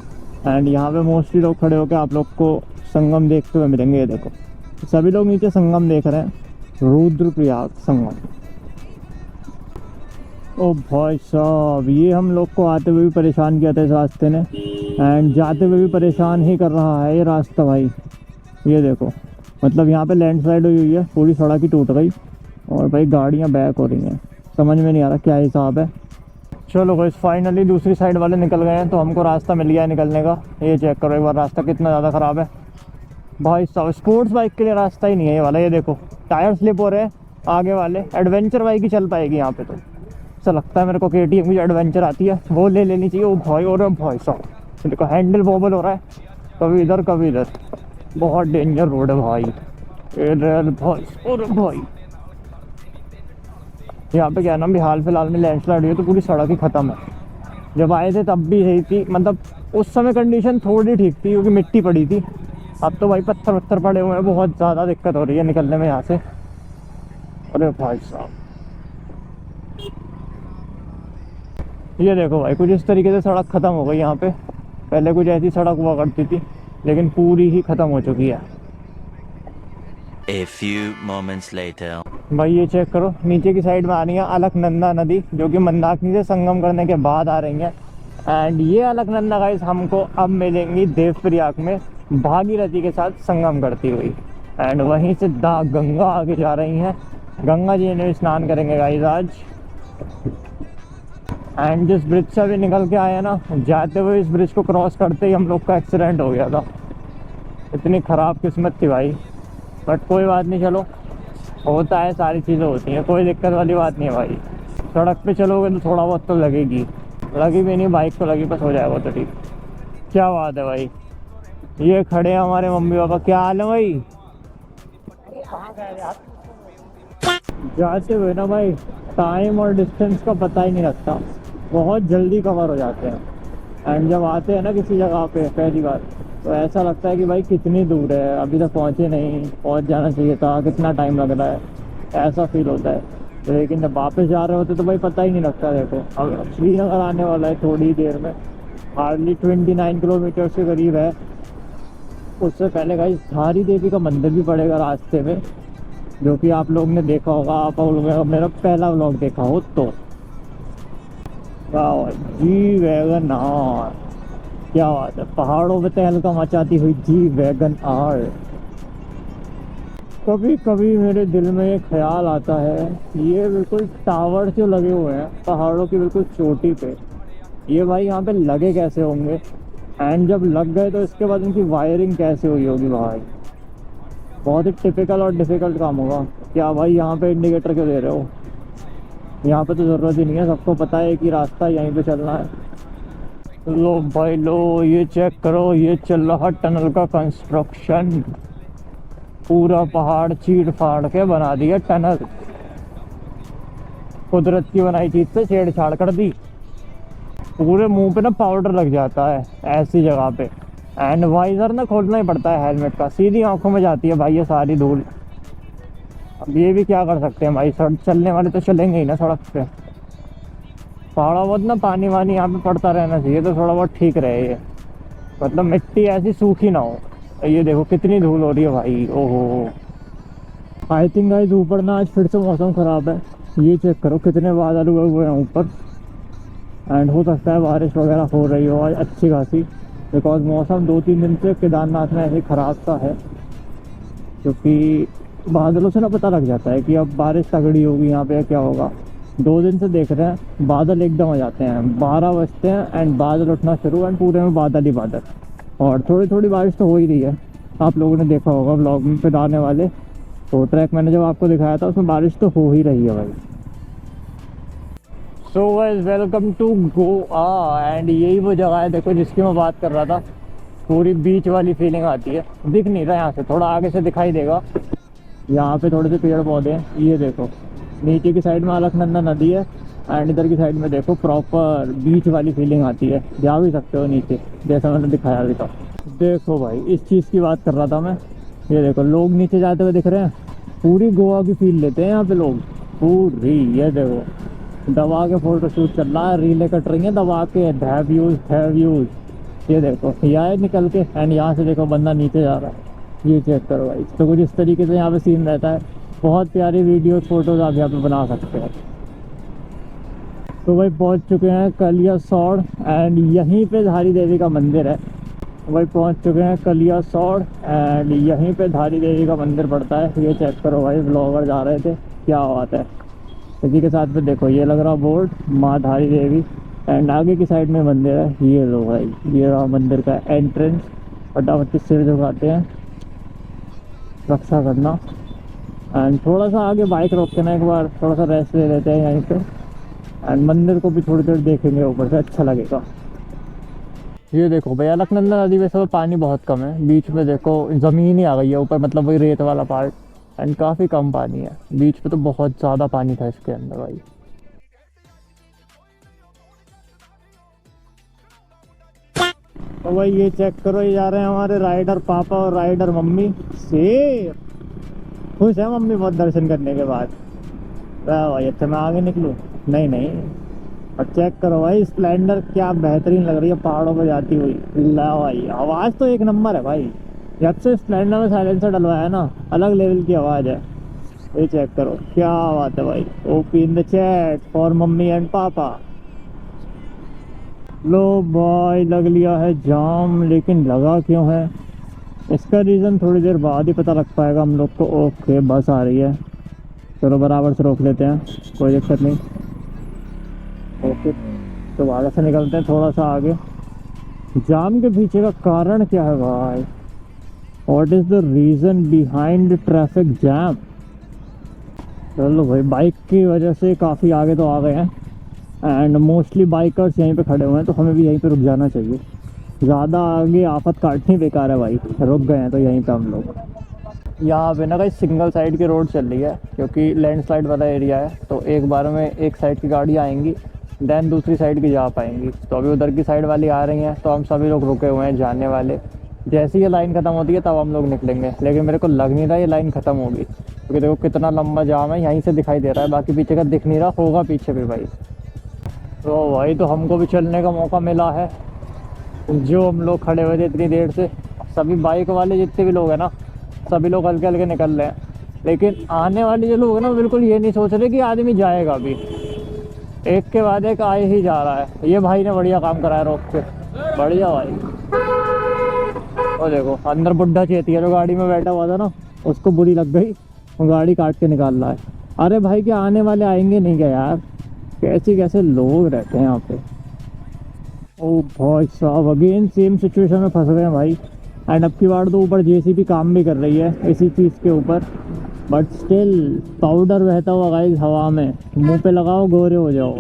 एंड यहाँ पे मोस्टली लोग खड़े होकर आप लोग को संगम देखते हुए मिलेंगे। ये देखो सभी लोग नीचे संगम देख रहे हैं, रुद्रप्रयाग संगम। ओ भाई साहब ये हम लोग को आते हुए भी परेशान किया था इस रास्ते ने एंड जाते हुए भी परेशान ही कर रहा है ये रास्ता भाई। ये देखो मतलब यहाँ पे लैंडस्लाइड हुई है, पूरी सड़क ही टूट गई और भाई गाड़ियाँ बैक हो रही हैं, समझ में नहीं आ रहा क्या हिसाब है। चलो भाई फाइनली दूसरी साइड वाले निकल गए हैं, तो हमको रास्ता मिल गया है निकलने का। ये चेक करो एक बार रास्ता कितना ज़्यादा ख़राब है भाई साहब, स्पोर्ट्स बाइक के लिए रास्ता ही नहीं है ये वाला। ये देखो टायर स्लिप हो रहे हैं आगे वाले, एडवेंचर बाइक ही चल पाएगी यहाँ पे। तो ऐसा लगता है मेरे को KTM की जो एडवेंचर आती है वो ले लेनी चाहिए। ओ भाई, और भाई साहब देखो हैंडल वॉबल हो रहा है, कभी इधर कभी इधर, बहुत डेंजर रोड है भाई। भाई और भाई यहाँ पे क्या नाम भी हाल फिलहाल में लैंडस्लाइड हुई है तो पूरी सड़क ही ख़त्म है। जब आए थे तब भी सही थी, मतलब उस समय कंडीशन थोड़ी ठीक थी क्योंकि मिट्टी पड़ी थी। अब तो भाई पत्थर पड़े हुए हैं, बहुत ज़्यादा दिक्कत हो रही है निकलने में यहाँ से। अरे भाई साहब ये देखो भाई, कुछ इस तरीके से सड़क ख़त्म हो गई यहाँ पे। पहले कुछ ऐसी सड़क हुआ करती थी लेकिन पूरी ही ख़त्म हो चुकी है। A few moments later. भाई ये चेक करो, नीचे की साइड में आ रही है अलकनंदा नदी, जो कि मंदाकिनी से संगम करने के बाद आ रही है। एंड ये अलकनंदा गाइस हमको अब मिलेंगी देवप्रयाग में, भागीरथी के साथ संगम करती हुई। एंड वहीं से गंगा आगे जा रही हैं। गंगा जी ने स्नान करेंगे गाइस आज। एंड जिस ब्रिज से अभी निकल के आए हैं ना, जाते हुए इस ब्रिज को क्रॉस करते ही हम लोग का एक्सीडेंट हो गया था। इतनी ख़राब किस्मत थी भाई, बट कोई बात नहीं, चलो होता है, सारी चीज़ें होती हैं, कोई दिक्कत वाली बात नहीं है भाई। सड़क पे चलोगे तो थोड़ा बहुत तो लगेगी, लगी भी नहीं, बाइक को लगी, बस हो जाएगा तो ठीक। क्या बात है भाई, ये खड़े हैं हमारे मम्मी पापा। क्या हाल है भाई? जाते हुए ना भाई टाइम और डिस्टेंस का पता ही नहीं लगता, बहुत जल्दी कवर हो जाते हैं। एंड जब आते हैं ना किसी जगह पे पहली बार, तो ऐसा लगता है कि भाई कितनी दूर है, अभी तक पहुँचे नहीं, पहुँच जाना चाहिए था, कितना टाइम लग रहा है, ऐसा फील होता है। लेकिन जब वापस जा रहे होते तो भाई पता ही नहीं लगता। देखो अब श्रीनगर आने वाला है थोड़ी देर में, हार्डली 29 किलोमीटर के करीब है। उससे पहले भाई धारी देवी का मंदिर भी पड़ेगा रास्ते में, जो कि आप लोग ने देखा होगा, आप लोग मेरा पहला व्लॉग देखा हो तो। जी वैगन आर, क्या बात है, पहाड़ों में तहलका मचाती हुई जी वैगन आर। कभी कभी मेरे दिल में ये ख्याल आता है, ये बिल्कुल टावर जो लगे हुए हैं पहाड़ों की बिल्कुल चोटी पे, ये भाई यहाँ पे लगे कैसे होंगे? एंड जब लग गए तो इसके बाद उनकी वायरिंग कैसे हुई होगी भाई? बहुत ही टिपिकल और डिफ़िकल्ट काम होगा। क्या भाई यहाँ पे इंडिकेटर क्यों दे रहे हो? यहाँ पे तो ज़रूरत ही नहीं है, सबको पता है कि रास्ता यहीं पे चलना है। लो भाई लो, ये चेक करो, ये चल रहा टनल का कंस्ट्रक्शन। पूरा पहाड़ चीड़ फाड़ के बना दिया टनल, कुदरत की बनाई चीज़ से छेड़छाड़ कर दी। पूरे मुंह पे ना पाउडर लग जाता है ऐसी जगह पे। एंड वाइजर ना खोलना ही पड़ता है हेलमेट का, सीधी आंखों में जाती है भाई ये सारी धूल। अब ये भी क्या कर सकते हैं भाई, सड़क चलने वाले तो चलेंगे ही ना सड़क पे। थोड़ा बहुत ना पानी वानी यहाँ पे पड़ता रहना चाहिए तो थोड़ा बहुत ठीक रहे ये, मतलब मिट्टी ऐसी सूखी ना हो। ये देखो कितनी धूल हो रही है भाई, ओहो। आई थिंक गाइस ऊपर ना आज फिर से मौसम ख़राब है। ये चेक करो कितने बादल हुए हुए हैं ऊपर। एंड हो सकता है बारिश वगैरह हो रही हो आज अच्छी खासी, बिकॉज मौसम 2-3 दिन से केदारनाथ में ऐसे ख़राब सा है, क्योंकि बादलों से ना पता लग जाता है कि अब बारिश तगड़ी होगी यहाँ पे, क्या होगा। 2 दिन से देख रहे हैं बादल एकदम आ जाते हैं, 12 बजते हैं एंड बादल उठना शुरू, एंड पूरे में बादल ही बादल। और थोड़ी थोड़ी बारिश तो हो ही रही है, आप लोगों ने देखा होगा व्लॉग में फिर आने वाले, तो ट्रैक मैंने जब आपको दिखाया था उसमें बारिश तो हो ही रही है भाई। So guys welcome to Goa. And यही वो जगह है देखो जिसकी मैं बात कर रहा था, पूरी बीच वाली फीलिंग आती है। दिख नहीं रहा यहाँ से, थोड़ा आगे से दिखाई देगा। यहाँ पे थोड़े से पेड़ पौधे हैं, ये देखो नीचे की साइड में अलकनंदा नदी है, एंड इधर की साइड में देखो प्रॉपर बीच वाली फीलिंग आती है। जा भी सकते हो नीचे जैसा मैंने दिखाया अभी तक। देखो भाई इस चीज़ की बात कर रहा था मैं, ये देखो लोग नीचे जाते हुए दिख रहे हैं, पूरी गोवा की फील लेते हैं यहाँ पे लोग पूरी। ये देखो दबा के फोटो शूट चल रहा है, रीलें कट रही हैं दबा के, है व्यूज। ये देखो यहाँ निकल के, एंड यहाँ से देखो बंदा नीचे जा रहा है, ये चेक करो भाई। तो कुछ इस तरीके से यहाँ पे सीन रहता है, बहुत प्यारी वीडियोस फोटोज आप यहाँ पे बना सकते हैं। तो भाई पहुँच चुके हैं कलियासोड़, एंड यहीं पे धारी देवी का मंदिर है। भाई पहुँच चुके हैं कलियासोड़, एंड यहीं पे धारी देवी का मंदिर पड़ता है। ये चेक करो भाई, ब्लॉगर जा रहे थे, क्या बात है। इसी के साथ में देखो ये लग रहा बोर्ड माँ धारी देवी, एंड आगे की साइड में मंदिर है। ये लो भाई, ये रहा मंदिर का एंट्रेंस। फटाफट के सिर झुकाते हैं, रक्षा करना। एंड थोड़ा सा आगे बाइक रोक के ना एक बार थोड़ा सा रेस्ट ले लेते हैं यहीं पे, एंड मंदिर को भी थोड़ी देर देखेंगे ऊपर से, अच्छा लगेगा। ये देखो भैया अलकनंदा नदी में सब पानी बहुत कम है, बीच में देखो ज़मीन ही आ गई है ऊपर, मतलब वही रेत वाला पार्ट, एंड काफ़ी कम पानी है। बीच पे तो बहुत ज़्यादा पानी था इसके अंदर भाई। तो भाई ये चेक करो, ये जा रहे हैं हमारे राइडर पापा और राइडर मम्मी। शेर खुश है मम्मी बहुत दर्शन करने के बाद। भाई अच्छा मैं आगे निकलूँ? नहीं। और चेक करो भाई स्प्लेंडर क्या बेहतरीन लग रही है पहाड़ों पर जाती हुई। ला भाई आवाज़ तो एक नंबर है भाई, जब से स्प्लेंडर में साइलेंसर डलवाया ना अलग लेवल की आवाज़ है। ये चेक करो क्या बात है भाई। OP in the chat for mummy and पापा। लो भाई लग लिया है जाम, लेकिन लगा क्यों है? इसका रीज़न थोड़ी देर बाद ही पता लग पाएगा हम लोग को। ओके बस आ रही है, चलो बराबर से रोक लेते हैं, कोई दिक्कत नहीं। ओके तो आगे से निकलते हैं थोड़ा सा आगे। जाम के पीछे का कारण क्या है भाई? What is the reason behind the traffic jam? चलो भाई, बाइक की वजह से काफ़ी आगे तो आ गए हैं एंड मोस्टली बाइकर्स यहीं पे खड़े हुए हैं, तो हमें भी यहीं पे रुक जाना चाहिए। ज़्यादा आगे आफत काटनी बेकार है भाई, रुक गए हैं तो यहीं पे हम लोग। यहाँ पे ना कहीं सिंगल साइड की रोड चल रही है क्योंकि लैंडस्लाइड वाला एरिया है, तो एक बार में एक साइड की गाड़ी आएंगी देन दूसरी साइड की जा पाएंगी। तो अभी उधर की साइड वाली आ रही हैं, तो हम सभी लोग रुके हुए हैं जाने वाले। जैसे ये लाइन ख़त्म होती है तब हम लोग निकलेंगे, लेकिन मेरे को लग नहीं रहा ये लाइन ख़त्म होगी क्योंकि देखो कितना लंबा जाम है, यहीं से दिखाई दे रहा है, बाकी पीछे का दिख नहीं रहा, होगा पीछे भी भाई। तो भाई तो हमको भी चलने का मौका मिला है। जो हम लोग खड़े हुए थे इतनी देर से, सभी बाइक वाले जितने भी लोग हैं ना, सभी लोग हल्के हल्के निकल रहे हैं, लेकिन आने वाले जो लोग हैं ना बिल्कुल ये नहीं सोच रहे कि आदमी जाएगा अभी, एक के बाद एक आए ही जा रहा है। ये भाई ने बढ़िया काम कराया रोक के, बढ़िया भाई। और देखो अंदर बुढ़ा चेतिया जो गाड़ी में बैठा हुआ था ना, उसको बुरी लग गई, वो गाड़ी काट के निकाल रहा है। अरे भाई क्या आने वाले आएंगे नहीं क्या यार? कैसे कैसे लोग रहते हैं यहाँ पे। ओ भाई साहब, अगेन सेम सिचुएशन में फंस गए हैं भाई। एंड अब की बार तो ऊपर जेसीबी काम भी कर रही है इसी चीज़ के ऊपर, बट स्टिल पाउडर बहता हुआ गाइस हवा में, मुंह पे लगाओ गोरे हो जाओ।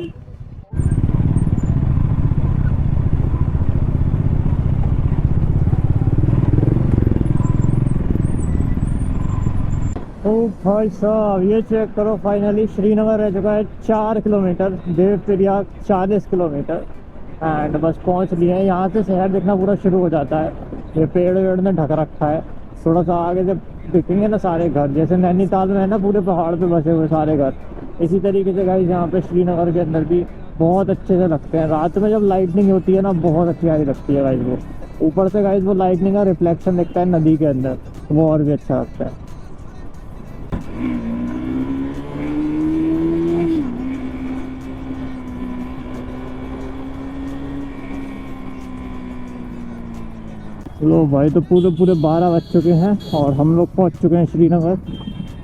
ओ भाई साहब ये चेक करो, फाइनली श्रीनगर रह चुका है 4 किलोमीटर, देवप्रयाग 40 किलोमीटर एंड बस पहुंच लिए हैं। यहाँ से शहर दिखना पूरा शुरू हो जाता है, ये पेड़ वेड़ ने ढक रखा है। थोड़ा सा आगे जब दिखेंगे ना सारे घर, जैसे नैनीताल में है ना पूरे पहाड़ पे बसे हुए सारे घर, इसी तरीके से गाइस यहाँ पे श्रीनगर के अंदर भी बहुत अच्छे से लगते हैं। रात में जब लाइटनिंग होती है ना बहुत अच्छी लगती है गाइस, वो ऊपर से गाइस वो लाइटनिंग का रिफ्लेक्शन दिखता है नदी के अंदर, वो और भी अच्छा लगता है। लो भाई तो पूरे 12 बज चुके हैं और हम लोग पहुंच चुके हैं श्रीनगर।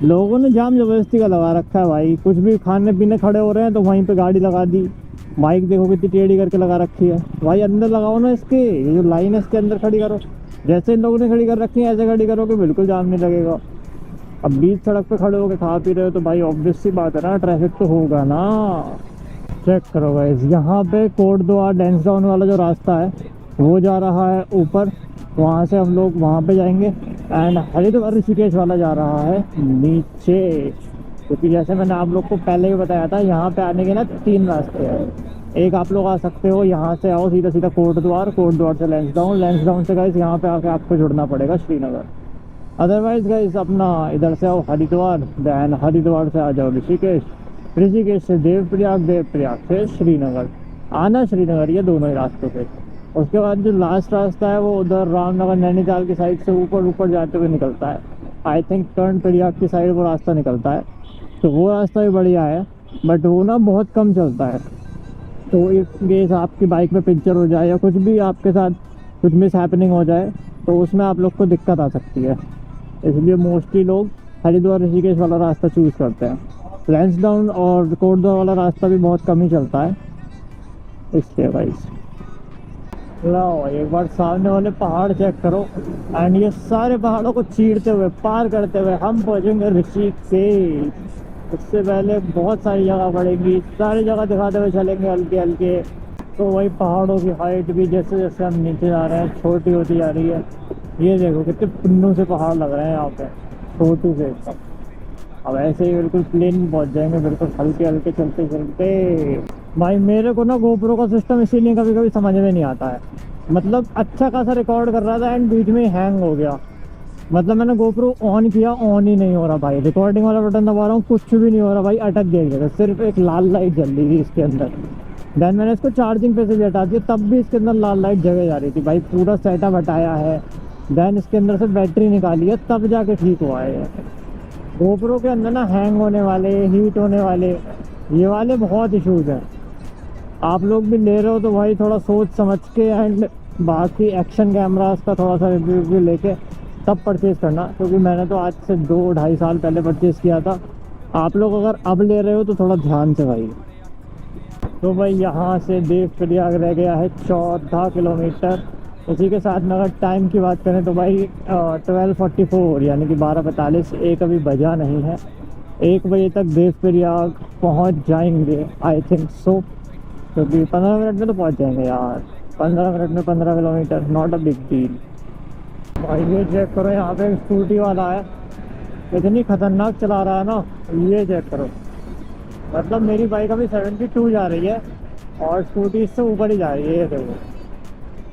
लोगों ने जाम जबरदस्ती का लगा रखा है भाई, कुछ भी खाने पीने खड़े हो रहे हैं तो वहीं पे गाड़ी लगा दी। बाइक देखो कितनी टेढ़ी करके लगा रखी है भाई, अंदर लगाओ ना इसके, ये जो लाइन है इसके अंदर खड़ी करो। जैसे इन लोगों ने खड़ी कर रखी है ऐसे खड़ी करोगे बिल्कुल जाम नहीं लगेगा। अब बीच सड़क पे खड़े होकर खा पी रहे हो तो भाई ऑब्वियस सी बात है ना, ट्रैफिक तो होगा ना। चेक करो गाइस, यहाँ पे कोटद्वार लैंसडाउन वाला जो रास्ता है वो जा रहा है ऊपर, वहाँ से हम लोग वहाँ पे जाएंगे। एंड हरिद्वार ऋषिकेश वाला जा रहा है नीचे, क्योंकि जैसे मैंने आप लोग को पहले ही बताया था यहाँ पे आने के ना 3 रास्ते हैं। एक आप लोग आ सकते हो यहाँ से, आओ सीधा सीधा कोटद्वार, कोटद्वार से लैंसडाउन, लैंसडाउन से गाइस यहाँ पे आके आपको जुड़ना पड़ेगा श्रीनगर। अदरवाइज गाइस अपना इधर से आओ हरिद्वार, देन हरिद्वार से आ जाओ ऋषिकेश, ऋषिकेश से देवप्रयाग, देवप्रयाग से श्रीनगर। आना श्रीनगर ये दोनों ही रास्तों से। उसके बाद जो लास्ट रास्ता है वो उधर रामनगर नैनीताल की साइड से ऊपर जाते हुए निकलता है। आई थिंक कर्णप्रयाग की साइड वो रास्ता निकलता है, तो वो रास्ता भी बढ़िया है, बट वो ना बहुत कम चलता है। तो इस केस आपकी बाइक में पंचर हो जाए या कुछ भी आपके साथ कुछ मिस हैपनिंग हो जाए तो उसमें आप लोग को दिक्कत आ सकती है, इसलिए मोस्टली लोग हरिद्वार ऋषिकेश वाला रास्ता चूज़ करते हैं। लैंसडाउन और कोटद्वार वाला रास्ता भी बहुत कम ही चलता है, इसलिए गाइस लाओ एक बार सामने वाले पहाड़ चेक करो। एंड ये सारे पहाड़ों को चीरते हुए पार करते हुए हम पहुंचेंगे ऋषिकेश। उससे पहले बहुत सारी जगह पड़ेगी, सारी जगह दिखाते हुए चलेंगे हल्के हल्के। तो वही पहाड़ों की हाइट भी जैसे जैसे हम नीचे जा रहे हैं छोटी होती जा रही है। ये देखो कितने पुन्नू से पहाड़ लग रहे हैं यहाँ पे, छोटू से। अब ऐसे ही बिल्कुल प्लेन में पहुँच जाएंगे, बिल्कुल हल्के हल्के चलते चलते। भाई मेरे को ना गोप्रो का सिस्टम इसीलिए कभी कभी समझ में नहीं आता है, मतलब अच्छा खासा रिकॉर्ड कर रहा था एंड बीच में हैंग हो गया। मतलब मैंने गोप्रो ऑन किया, ऑन ही नहीं हो रहा भाई, रिकॉर्डिंग वाला बटन दबा रहा हूँ कुछ भी नहीं हो रहा भाई, अटक गया। सिर्फ एक लाल लाइट जल रही थी इसके अंदर। देन मैंने इसको चार्जिंग पे से भी हटा दिया, तब भी इसके अंदर लाल लाइट जगह जा रही थी भाई। पूरा सेटअप हटाया है, देन इसके अंदर से बैटरी निकाली है, तब जाके ठीक हुआ है। गोप्रो के अंदर ना हैंग होने वाले, हीट होने वाले, ये वाले बहुत इशूज़ हैं। आप लोग भी ले रहे हो तो भाई थोड़ा सोच समझ के एंड बाकी एक्शन कैमरास का थोड़ा सा रिव्यू लेके तब परचेज़ करना, क्योंकि मैंने तो आज से 2-2.5 साल पहले परचेज़ किया था। आप लोग अगर अब ले रहे हो तो थोड़ा ध्यान से भाई। तो भाई यहाँ से देवप्रयाग रह गया है 14 किलोमीटर। उसी के साथ में अगर टाइम की बात करें तो भाई 12:44 यानी कि 12:45, एक अभी बजा नहीं है। 1 बजे तक देवप्रयाग पहुँच जाएंगे आई थिंक सो, क्योंकि 15 मिनट में तो पहुँच जाएंगे यार। 15 मिनट में 15 kilometre, not a big deal. भाई ये चेक करो, यहाँ पे एक स्कूटी वाला है, इतनी खतरनाक चला रहा है ना, ये चेक करो। मतलब मेरी बाइक अभी 72 जा रही है और स्कूटी इससे ऊपर ही जा रही है। ये देखो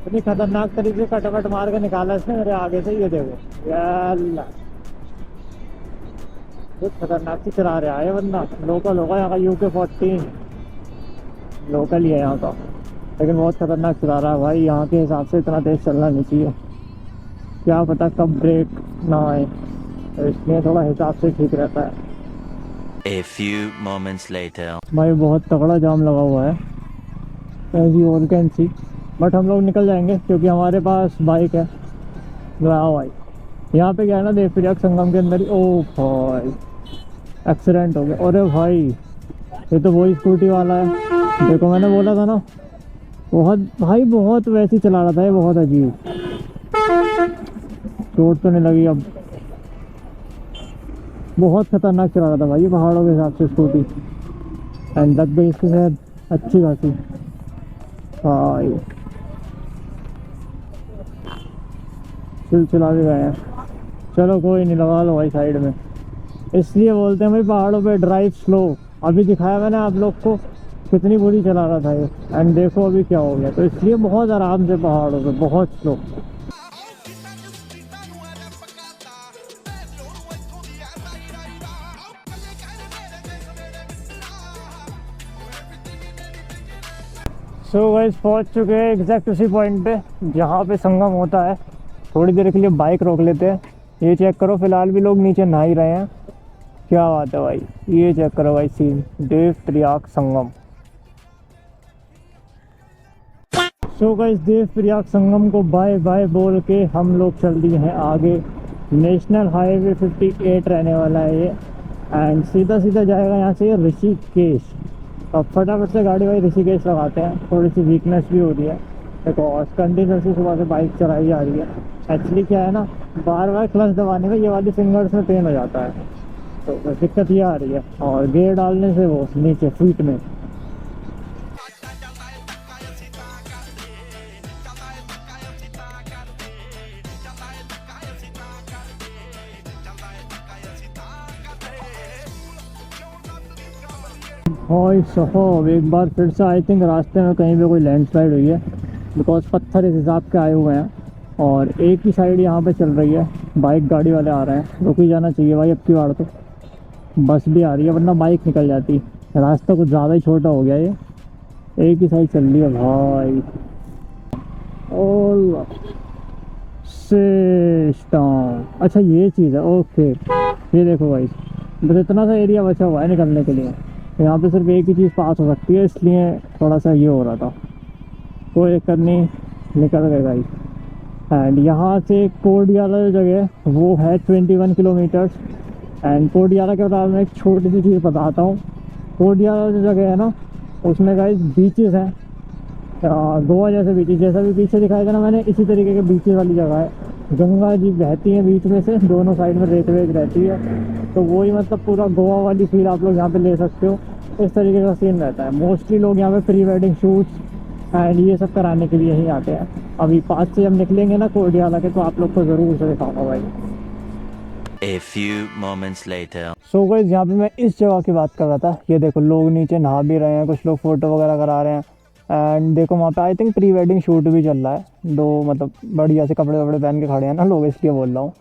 इतनी खतरनाक तरीके से कटकट मार के निकाला इसने मेरे आगे से। ये देखो यार, कुछ खतरनाक सी चला रहा है बंदा। लोकल होगा यहाँ का, UK 14 लोकल ही है यहाँ का, लेकिन बहुत खतरनाक चला रहा है भाई। यहाँ के हिसाब से इतना तेज़ चलना नहीं चाहिए, क्या पता कब ब्रेक ना आए, तो इसलिए थोड़ा हिसाब से ठीक रहता है। A few moments later. भाई बहुत तगड़ा जाम लगा हुआ है as you all can see, but हम लोग निकल जाएंगे क्योंकि हमारे पास बाइक है। वाह भाई, यहाँ पे क्या है ना, देवप्रयाग संगम के अंदर ही। ओ भाई एक्सीडेंट हो गया। अरे भाई ये तो वही स्कूटी वाला है, देखो मैंने बोला था ना। बहुत भाई बहुत वैसे ही चला रहा था ये, बहुत अजीब। चोट तो नहीं लगी अब, बहुत खतरनाक चला रहा था भाई ये पहाड़ों के हिसाब से स्कूटी। एंड लग गई इसके शायद अच्छी खासी। भाई चला भी गए हैं, चलो कोई नहीं, लगा लो भाई साइड में। इसलिए बोलते हैं भाई पहाड़ों पे ड्राइव स्लो। अभी दिखाया मैंने आप लोग को कितनी बुरी चला रहा था ये, एंड देखो अभी क्या हो गया। तो इसलिए बहुत आराम से पहाड़ों पे, बहुत स्लो। सो गाइस पहुंच चुके हैं एग्जैक्ट उसी पॉइंट पे जहाँ पे संगम होता है। थोड़ी देर के लिए बाइक रोक लेते हैं। ये चेक करो, फिलहाल भी लोग नीचे नहा ही रहे हैं। क्या बात है भाई, ये चेक करो भाई सीन, देवप्रयाग संगम। सो गाइस देवप्रयाग संगम को बाय बाय बोल के हम लोग चल दिए हैं आगे। नेशनल हाईवे 58 रहने वाला है ये, एंड सीधा सीधा जाएगा यहाँ से ऋषिकेश। अब फटाफट से गाड़ी भाई ऋषिकेश लगाते हैं, थोड़ी सी वीकनेस भी हो रही है। देखो कंटिन्यूसली सुबह से बाइक चलाई जा रही है। एक्चुअली क्या है ना, बार बार क्लच दबाने में ये वाली फिंगर्स में पेन हो जाता है, तो बस दिक्कत ये आ रही है। और गियर डालने से वो नीचे फीट में। भाई साहब एक बार फिर से आई थिंक रास्ते में कहीं पे कोई लैंडस्लाइड हुई है, बिकॉज पत्थर इस हिसाब के आए हुए हैं और एक ही साइड यहाँ पे चल रही है। बाइक गाड़ी वाले आ रहे हैं, रुक ही जाना चाहिए भाई। अब की बार तो बस भी आ रही है, वरना बाइक निकल जाती। रास्ता कुछ ज़्यादा ही छोटा हो गया, ये एक ही साइड चल रही है भाई। ओह सिस्टम, अच्छा ये चीज़ है, ओके। ये देखो भाई, बस इतना सा एरिया बचा हुआ है निकलने के लिए। यहाँ पे सिर्फ एक ही चीज़ पास हो सकती है, इसलिए थोड़ा सा ये हो रहा था। कोई दिक्कत नहीं, निकल गए भाई। एंड यहाँ से कोडियाला जो जगह है वो है 21 किलोमीटर्स। एंड कोडियाला के बाद मैं एक छोटी सी चीज़ बताता हूँ। कोडियाला जो जगह है ना, उसमें गाइस बीचेस हैं, गोवा जैसे बीचेस, जैसा भी पीछे दिखाया था ना मैंने, इसी तरीके के बीचेस वाली जगह है। गंगा जी बहती है बीच में से, दोनों साइड में रेत वेत रहती है, तो वही मतलब पूरा गोवा वाली फील आप लोग यहाँ पे ले सकते हो। इस तरीके का सीन रहता है। मोस्टली लोग यहाँ पे प्री वेडिंग शूट्स एंड ये सब कराने के लिए ही आते हैं। अभी 5 से जब निकलेंगे ना कोडियाला के, तो आप लोग को ज़रूर से दिखाऊंगा भाई। A few moments later. So guys यहाँ पे मैं इस जगह की बात कर रहा था। ये देखो लोग नीचे नहा भी रहे हैं, कुछ लोग फ़ोटो वगैरह करा रहे हैं। एंड देखो वहाँ पे I think pre wedding shoot भी चल रहा है। दो मतलब बढ़िया से कपड़े वपड़े पहन के खड़े हैं ना लोग, इसलिए बोल रहा हूँ।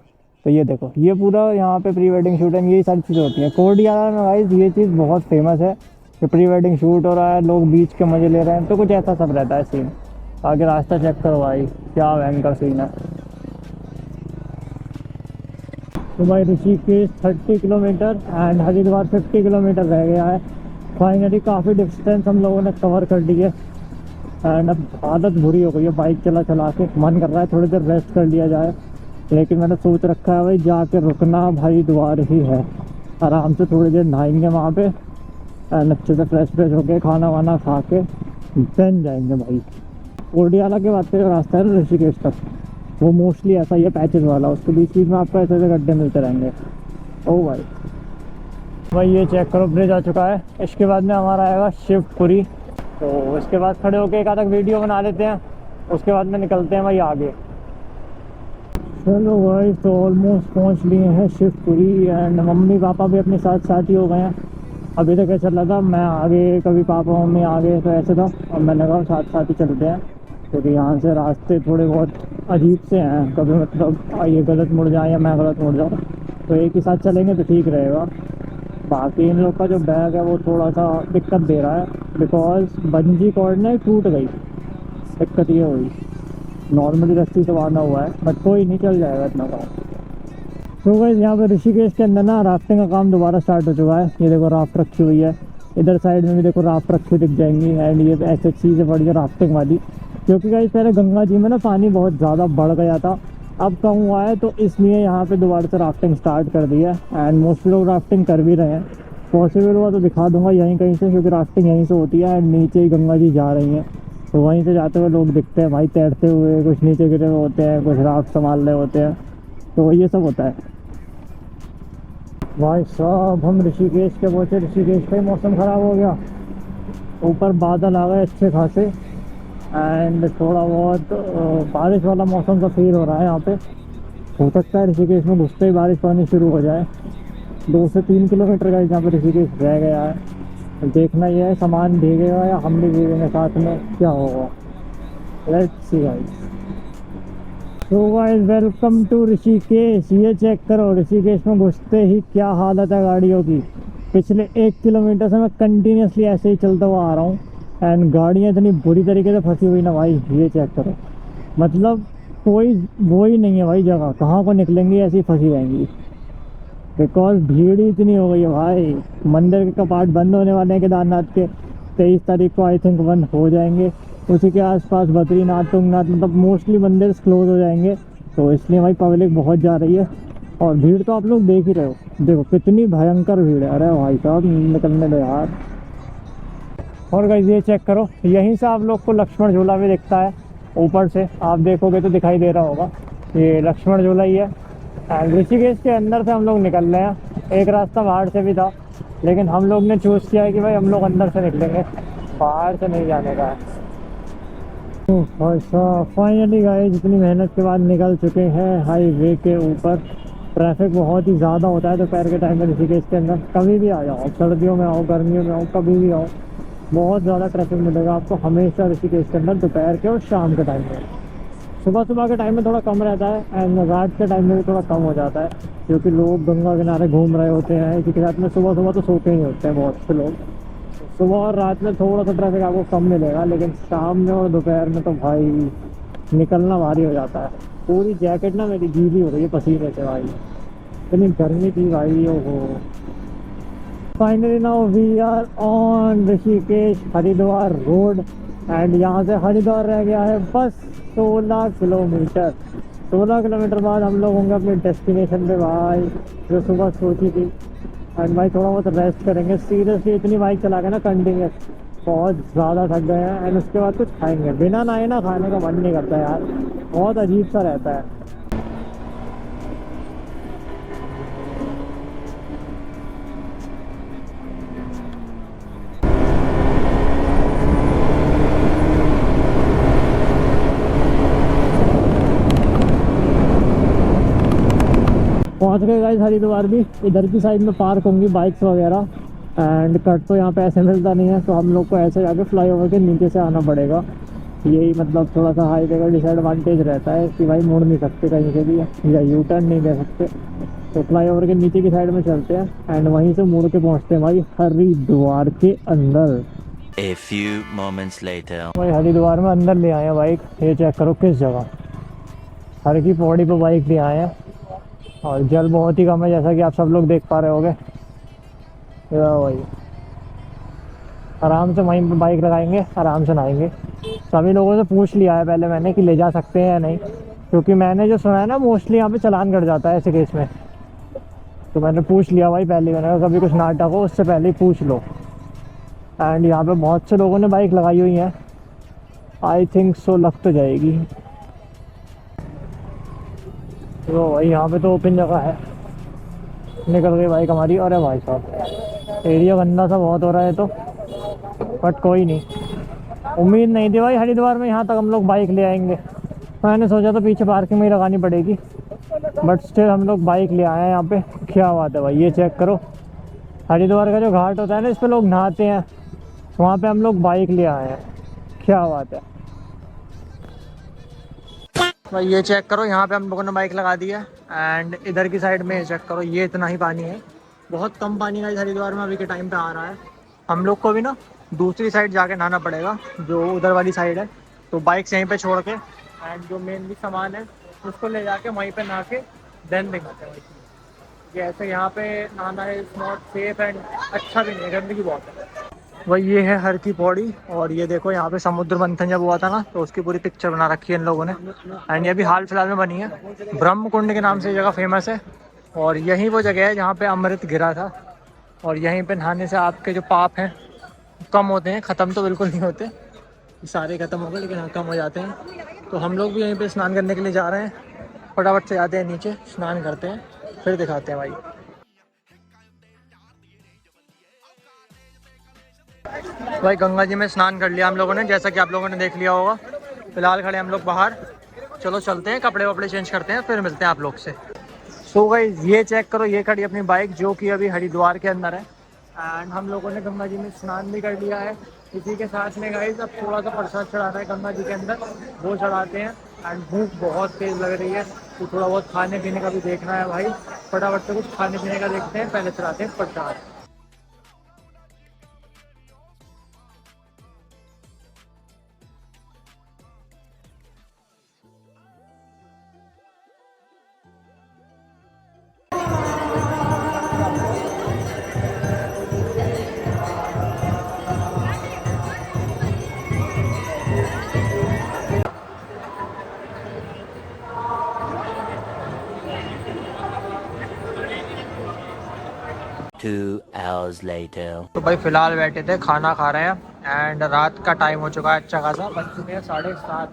तो ये देखो, ये पूरा यहाँ पे प्री वेडिंग शूट एंड यही सारी चीज़ें होती हैं कोडियाला में गाइस। ये चीज़ बहुत फेमस है कि प्री वेडिंग शूट हो रहा है, लोग बीच के मज़े ले रहे हैं, तो कुछ ऐसा सब रहता है सीन। आगे रास्ता चेक करो भाई, क्या भयंकर सीन है। तो भाई Rishikesh 30 kilometre and Haridwar 50 kilometre रह गया है। फाइनली काफ़ी डिस्टेंस हम लोगों ने कवर कर ली है। एंड अब हालत बुरी हो गई है बाइक चला चला के, मन कर रहा है थोड़ी देर रेस्ट कर लिया जाए। लेकिन मैंने सोच रखा है भाई जाके रुकना भाई द्वार ही है। आराम से थोड़ी देर नहाएंगे वहाँ पे एंड अच्छे से फ्रेश होके खाना वाना खा के देन जाएंगे भाई। ओडियाला के बाद का रास्ता है ना ऋषिकेश तक, वो मोस्टली ऐसा ही है पैचेस वाला, उसके बीच बीच में आपको ऐसे ऐसे गड्ढे मिलते रहेंगे। ओ भाई ये चेक करो ब्रिज आ चुका है। इसके बाद में हमारा आएगा शिवपुरी, तो इसके बाद खड़े होके एक आधा वीडियो बना लेते हैं, उसके बाद में निकलते हैं भाई आगे। चलो भाई तो ऑलमोस्ट पहुंच लिए हैं शिवपुरी एंड मम्मी पापा भी अपने साथ साथ ही हो गए हैं। अभी तक ऐसा लगा मैं आगे कभी पापा मम्मी आगे तो ऐसे था, अब मैंने कहा साथ साथ ही चलते हैं क्योंकि यहाँ से रास्ते थोड़े बहुत अजीब से हैं, कभी मतलब ये गलत मुड़ जाए या मैं गलत मुड़ जाऊँ, तो एक ही साथ चलेंगे तो ठीक रहेगा। बाकी इन लोग का जो बैग है वो थोड़ा सा दिक्कत दे रहा है बिकॉज बंजी कॉर्ड ना टूट गई, दिक्कत ये हुई। नॉर्मली रस्सी से बांधा हुआ है बट कोई नहीं, चल जाएगा इतना काम। तो गाइस यहाँ पे ऋषिकेश के अंदर ना राफ्टिंग का काम दोबारा स्टार्ट हो चुका है। ये देखो राफ्ट रखी हुई है, इधर साइड में भी देखो राफ्ट रखी दिख जाएंगी एंड ये SHC से बड़ी राफ्टिंग वाली, क्योंकि गाइस पहले गंगा जी में ना पानी बहुत ज़्यादा बढ़ गया था, अब कम हुआ है तो इसलिए यहाँ पे दोबारा से राफ्टिंग स्टार्ट कर दी है एंड मोस्टली लोग राफ्टिंग कर भी रहे हैं। पॉसिबल हुआ तो दिखा दूंगा यहीं कहीं से, क्योंकि राफ्टिंग यहीं से होती है एंड नीचे ही गंगा जी जा रही हैं, तो वहीं से जाते हुए लोग दिखते हैं भाई तैरते हुए, कुछ नीचे गिरे हुए होते हैं, कुछ राफ्ट संभाल रहे होते हैं, तो ये सब होता है। भाई साहब हम ऋषिकेश के पहुँचे, ऋषिकेश का ही मौसम ख़राब हो गया, ऊपर बादल आ गए अच्छे खासे एंड थोड़ा बहुत बारिश वाला मौसम का फील हो रहा है यहाँ पे। हो सकता है ऋषिकेश में घुसते ही बारिश पानी शुरू हो जाए। 2 से 3 किलोमीटर का यहाँ पे ऋषिकेश रह गया है, देखना यह है सामान भीगेगा या हम भी भीगेंगे साथ में, क्या होगा let's see guys. So guys welcome to Rishikesh. ये चेक करो ऋषिकेश में घुसते ही क्या हालत है गाड़ियों की। पिछले 1 किलोमीटर से मैं कंटिन्यूसली ऐसे ही चलता हुआ आ रहा हूँ एंड गाड़ियाँ इतनी बुरी तरीके से फंसी हुई ना भाई, ये चेक करो, मतलब कोई वो ही नहीं है भाई जगह, कहाँ को निकलेंगी ऐसी फंसी रहेंगी बिकॉज भीड़ ही इतनी हो गई है भाई। मंदिर के कपाट बंद होने वाले हैं केदारनाथ के, 23 तारीख को आई थिंक बंद हो जाएंगे, उसी के आसपास बद्रीनाथ तुंगनाथ मतलब मोस्टली मंदिर क्लोज हो जाएंगे, तो इसलिए भाई पब्लिक बहुत जा रही है और भीड़ तो आप लोग देख ही रहे हो, देखो कितनी भयंकर भीड़ है। अरे भाई साहब निकलने दो यार। और गाइस ये चेक करो, यहीं से आप लोग को लक्ष्मण झूला भी दिखता है, ऊपर से आप देखोगे तो दिखाई दे रहा होगा, ये लक्ष्मण झूला ही है। एंड ऋषिकेश के अंदर से हम लोग निकल रहे हैं, एक रास्ता बाहर से भी था लेकिन हम लोग ने चूज़ किया है कि भाई हम लोग अंदर से निकलेंगे, बाहर से नहीं जाने का है। फाइनली गाइस इतनी मेहनत के बाद निकल चुके हैं हाईवे के ऊपर। ट्रैफिक बहुत ही ज़्यादा होता है दोपहर के टाइम में ऋषिकेश के अंदर, कभी भी आ जाओ, सर्दियों में आओ गर्मियों में आओ कभी भी आओ, बहुत ज़्यादा ट्रैफिक मिलेगा आपको हमेशा ऋषिकेश के अंदर दोपहर के और शाम के टाइम में। सुबह के टाइम में थोड़ा कम रहता है एंड रात के टाइम में भी थोड़ा कम हो जाता है, क्योंकि लोग गंगा किनारे घूम रहे होते हैं। इसी के साथ में सुबह तो सोते ही होते हैं बहुत से लोग, सुबह और रात में थोड़ा सा ट्रैफिक आपको कम मिलेगा, लेकिन शाम में और दोपहर में तो भाई निकलना भारी हो जाता है। पूरी जैकेट ना मेरी गीली हो रही है पसीने से भाई, इतनी गर्मी थी भाई। ओहो finally now we are on Rishikesh Haridwar road and यहाँ से हरिद्वार रह गया है बस 16 किलोमीटर। 16 किलोमीटर बाद हम लोग होंगे अपने डेस्टिनेशन पे भाई, जो सुबह सोची थी। एंड भाई थोड़ा बहुत रेस्ट करेंगे, सीरियसली इतनी बाइक चला के ना कंटिन्यूस बहुत ज़्यादा थक गए हैं एंड उसके बाद कुछ खाएंगे, बिना नहाए ना खाने का मन नहीं करता यार, बहुत अजीब सा रहता है। पहुंच गए गाइस हरिद्वार भी, इधर की साइड में पार्क होंगी बाइक्स वगैरह एंड कट तो यहाँ पे ऐसे मिलता नहीं है, तो हम लोग को ऐसे जाके फ्लाईओवर के नीचे से आना पड़ेगा। यही मतलब थोड़ा सा हाईवे का डिसएडवांटेज रहता है कि भाई मुड़ नहीं सकते कहीं से भी या यू टर्न नहीं ले सकते, तो फ्लाईओवर के नीचे की साइड में चलते हैं एंड वहीं से मुड़ के पहुँचते हैं भाई हरिद्वार के अंदर। A few moments later. भाई हरिद्वार में अंदर ले आए हैं बाइक, ये चेक करो किस जगह, हर की पौड़ी पे बाइक ले आए हैं और जल बहुत ही कम है जैसा कि आप सब लोग देख पा रहे होगे। भाई आराम से वहीं पे बाइक लगाएंगे, आराम से नहाएंगे। सभी लोगों से पूछ लिया है पहले मैंने कि ले जा सकते हैं या नहीं, क्योंकि मैंने जो सुना है ना, मोस्टली यहाँ पे चालान कट जाता है ऐसे केस में। तो मैंने पूछ लिया भाई पहले, मैंने कहा कभी कुछ नाटक हो उससे पहले ही पूछ लो। एंड यहाँ पे बहुत से लोगों ने बाइक लगाई हुई है, आई थिंक सो लग तो जाएगी। तो भाई यहाँ पे तो ओपन जगह है, निकल गई बाइक हमारी। अरे भाई साहब, एरिया गंदा सा बहुत हो रहा है तो, बट कोई नहीं। उम्मीद नहीं थी भाई हरिद्वार में यहाँ तक हम लोग बाइक ले आएंगे। मैंने सोचा था पीछे पार्किंग में ही लगानी पड़ेगी, बट स्टिल हम लोग बाइक ले आए हैं यहाँ पे। क्या बात है भाई, ये चेक करो। हरिद्वार का जो घाट होता है ना, इस पे लोग नहाते हैं, वहाँ पे हम लोग बाइक ले आए हैं। क्या बात है भाई, ये चेक करो। यहाँ पे हम लोगों ने बाइक लगा दी है। एंड इधर की साइड में चेक करो, ये इतना ही पानी है, बहुत कम पानी का इस हरिद्वार में अभी के टाइम पे आ रहा है। हम लोग को भी ना दूसरी साइड जाके नहाना पड़ेगा, जो उधर वाली साइड है। तो बाइक्स यहीं पे छोड़ के एंड जो मेनली सामान है उसको ले जाके वहीं पे नहा के देन दिखाते हैं। ये ऐसे यहाँ पे नहाना इज नॉट सेफ एंड अच्छा भी नहीं है, गंदगी बहुत है। वही ये है हर की पौड़ी। और ये देखो यहाँ पे समुद्र मंथन जब हुआ था ना, तो उसकी पूरी पिक्चर बना रखी है इन लोगों ने। एंड ये भी हाल फिलहाल में बनी है। ब्रह्म कुंड के नाम से ये जगह फेमस है। और यही वो जगह है जहाँ पे अमृत गिरा था। और यहीं पे नहाने से आपके जो पाप हैं कम होते हैं, ख़त्म तो बिल्कुल नहीं होते, सारे ख़त्म हो गए लेकिन हाँ कम हो जाते हैं। तो हम लोग भी यहीं पे स्नान करने के लिए जा रहे हैं। फटाफट से जाते हैं नीचे, स्नान करते हैं, फिर दिखाते हैं भाई। भाई गंगा जी में स्नान कर लिया हम लोगों ने, जैसा कि आप लोगों ने देख लिया होगा। फिलहाल खड़े हम लोग बाहर, चलो चलते हैं, कपड़े वपड़े चेंज करते हैं, फिर मिलते हैं आप लोग से। सो गाइस ये चेक करो, ये खड़ी अपनी बाइक जो कि अभी हरिद्वार के अंदर है। एंड हम लोगों ने गंगा जी में स्नान भी कर लिया है। इसी के साथ में गाइस अब थोड़ा सा प्रसाद चढ़ाना है गंगा जी के अंदर, वो चढ़ाते हैं। एंड भूख बहुत तेज़ लग रही है, तो थोड़ा बहुत खाने पीने का भी देखना है भाई। फटाफट से कुछ खाने पीने का देखते हैं, पहले चढ़ाते हैं प्रसाद। Two hours later. तो भाई फिलहाल बैठे थे, खाना खा रहे हैं। एंड रात का टाइम हो चुका है अच्छा खासा, बज चुके हैं 7:30।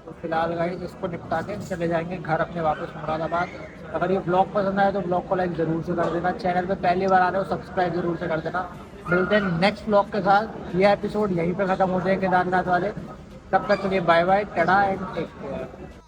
तो फिलहाल गाइस इसको निपटा के चले जाएंगे घर अपने वापस मुरादाबाद। अगर ये ब्लॉग पसंद आए तो ब्लॉग को लाइक ज़रूर से कर देना, चैनल पे पहली बार आ रहे हो सब्सक्राइब ज़रूर से कर देना। मिलते हैं नेक्स्ट ब्लॉग के साथ। ये एपिसोड यहीं पे ख़त्म हो जाए केदारनाथ वाले। तब तक के लिए bye bye, tata and take care.